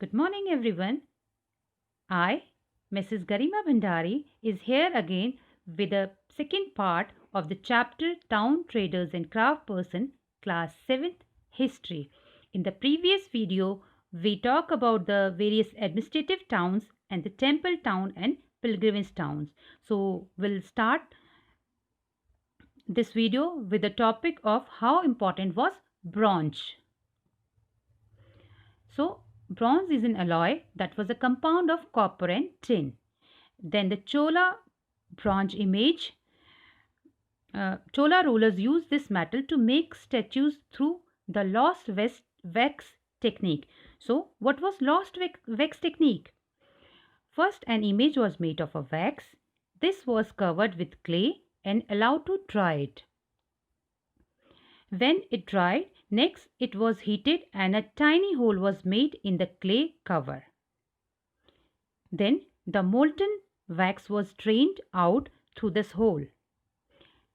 Good morning, everyone. I, Mrs. Garima Bhandari, is here again with the second part of the chapter Town Traders and Craftsperson, Class 7th History. In the previous video, we talk about the various administrative towns and the temple town and pilgrimage towns. So, we'll start this video with the topic of how important was bronze. So, bronze is an alloy that was a compound of copper and tin. Then the Chola bronze image. Chola rulers used this metal to make statues through the lost wax technique. So, what was lost wax technique? First, an image was made of a wax. This was covered with clay and allowed to dry it. When it dried, next it was heated and a tiny hole was made in the clay cover. Then the molten wax was drained out through this hole.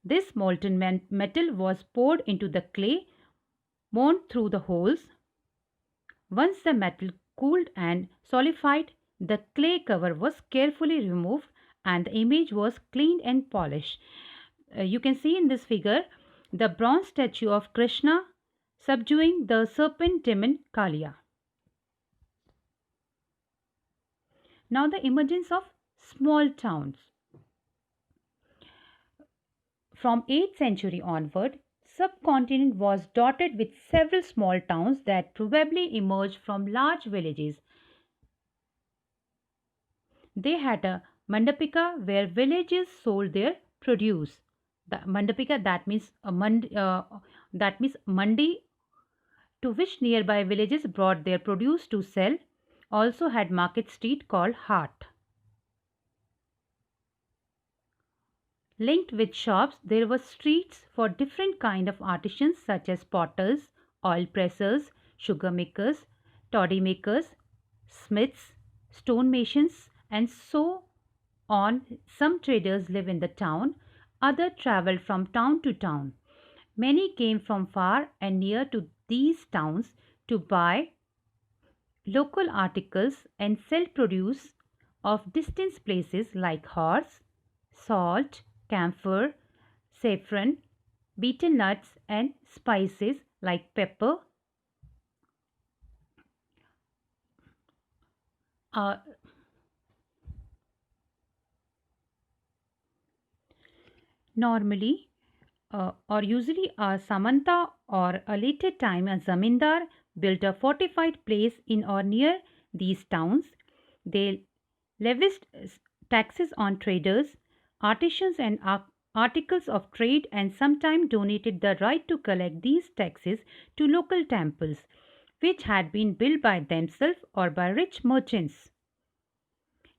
This molten metal was poured into the clay worn through the holes. Once the metal cooled and solidified, the clay cover was carefully removed and the image was cleaned and polished. You can see in this figure the bronze statue of Krishna subduing the serpent demon Kaliya. Now the emergence of small towns. From 8th century onward, subcontinent was dotted with several small towns that probably emerged from large villages. They had a mandapika where villages sold their produce. The mandapika that means mandi, to which nearby villages brought their produce to sell, also had market street called Hart. Linked with shops, there were streets for different kind of artisans such as potters, oil pressers, sugar makers, toddy makers, smiths, stone masons, and so on. Some traders live in the town, others traveled from town to town. Many came from far and near to these towns to buy local articles and sell produce of distant places like horse, salt, camphor, saffron, beaten nuts, and spices like pepper. Uh, Normally, or usually a Samanta or a later time a Zamindar built a fortified place in or near these towns. They levied taxes on traders, artisans, and articles of trade, and sometimes donated the right to collect these taxes to local temples, which had been built by themselves or by rich merchants.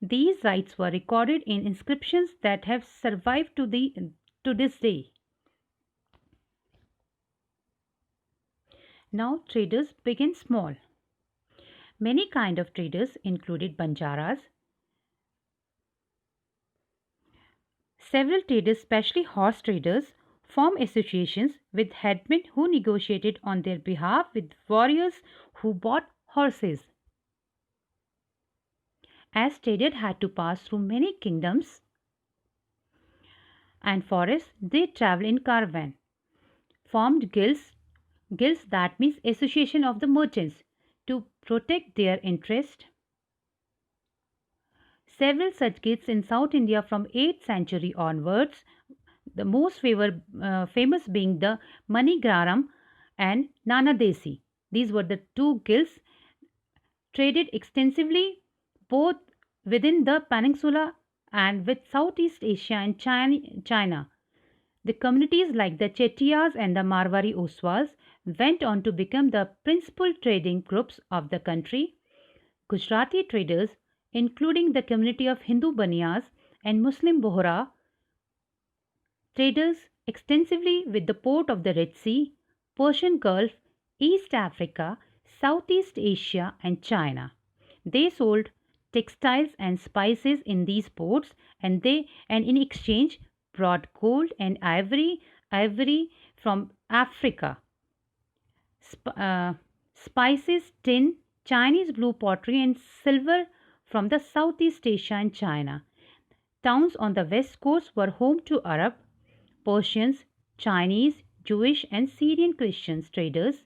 These rights were recorded in inscriptions that have survived to this day. Now traders began small. Many kind of traders included banjaras. Several traders, especially horse traders, formed associations with headmen who negotiated on their behalf with warriors who bought horses. As traders had to pass through many kingdoms and forests, they traveled in caravan, formed guilds. Guilds that means association of the merchants to protect their interest. Several such guilds in South India from 8th century onwards, the most famous being the Manigraram and Nanadesi. These were the two guilds traded extensively both within the peninsula and with Southeast Asia and China. The communities like the Chettiars and the Marwari Oswals went on to become the principal trading groups of the country. Gujarati traders, including the community of Hindu Baniyas and Muslim Bohra, traders extensively with the port of the Red Sea, Persian Gulf, East Africa, Southeast Asia, and China. They sold textiles and spices in these ports, and in exchange brought gold and ivory from Africa, spices, tin, Chinese blue pottery and silver from the Southeast Asia and China. Towns on the west coast were home to Arab, Persians, Chinese, Jewish, and Syrian Christian traders.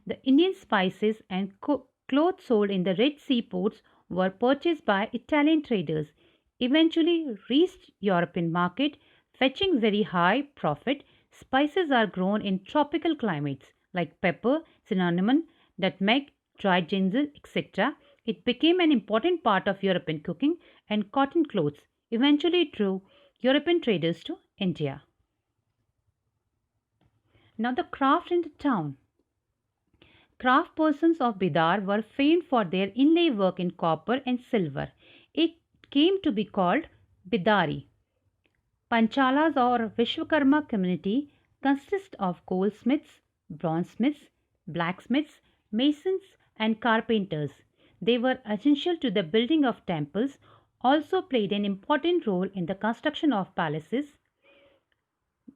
The Indian spices and clothes sold in the Red Sea ports were purchased by Italian traders, eventually reached European market, fetching very high profit. Spices are grown in tropical climates like pepper, cinnamon, nutmeg, dried ginger, etc. It became an important part of European cooking, and cotton clothes eventually drew European traders to India. Now the craft in the town. Craft persons of Bidar were famed for their inlay work in copper and silver. It came to be called Bidari. Panchalas or Vishwakarma community consist of goldsmiths, bronzesmiths, blacksmiths, masons, and carpenters. They were essential to the building of temples, also played an important role in the construction of palaces,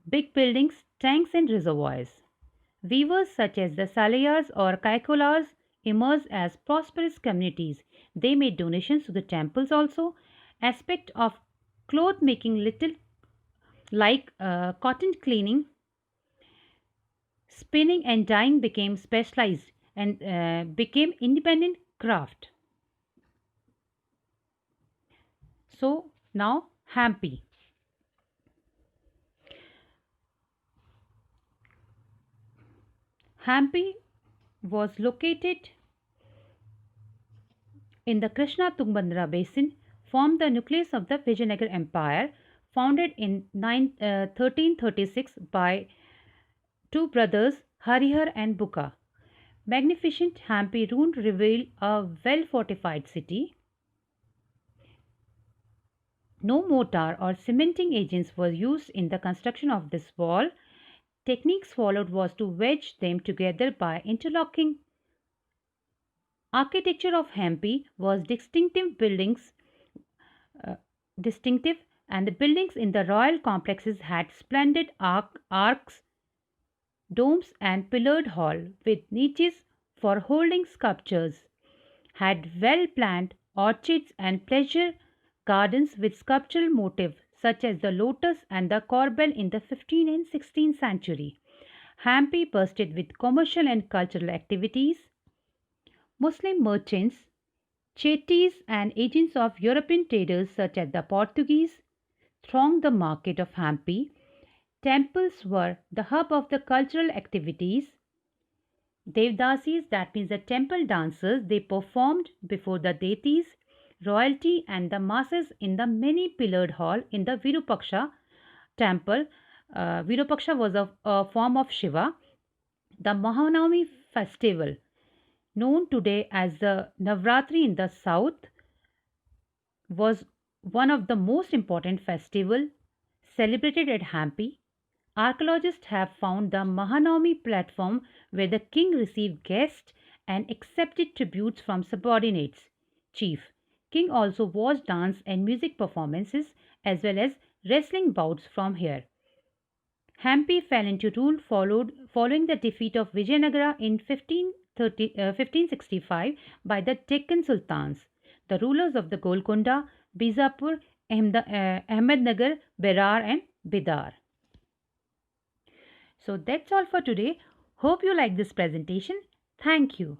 big buildings, tanks, and reservoirs. Weavers such as the Salayars or Kaikolas emerged as prosperous communities. They made donations to the temples also. Aspect of cloth making little like cotton cleaning, spinning and dyeing became specialized and became independent craft. So now Hampi. Hampi was located in the Krishna Tungbhadra basin, formed the nucleus of the Vijayanagar Empire, founded in 1336 by two brothers Harihar and Buka. Magnificent Hampi ruin revealed a well fortified city. No mortar or cementing agents were used in the construction of this wall. Techniques followed was to wedge them together by interlocking. Architecture of Hampi was uh, distinctive, and the buildings in the royal complexes had splendid arcs, domes, and pillared hall with niches for holding sculptures. Had well planned orchards and pleasure gardens with sculptural motifs such as the lotus and the corbel in the 15th and 16th century. Hampi bursted with commercial and cultural activities. Muslim merchants, chettis, and agents of European traders such as the Portuguese thronged the market of Hampi. Temples were the hub of the cultural activities. Devdasis, that means the temple dancers, they performed before the deities, royalty, and the masses in the many pillared hall in the Virupaksha temple. Virupaksha was a form of Shiva. The Mahanavami festival, known today as the Navratri in the south, was one of the most important festivals celebrated at Hampi. Archaeologists have found the Mahanavami platform where the king received guests and accepted tributes from subordinates. Chief King also watched dance and music performances as well as wrestling bouts from here. Hampi fell into rule following the defeat of Vijayanagara in 1565 by the Deccan Sultans. The rulers of the Golconda, Bijapur, Ahmednagar, Berar, and Bidar. So that's all for today. Hope you like this presentation. Thank you.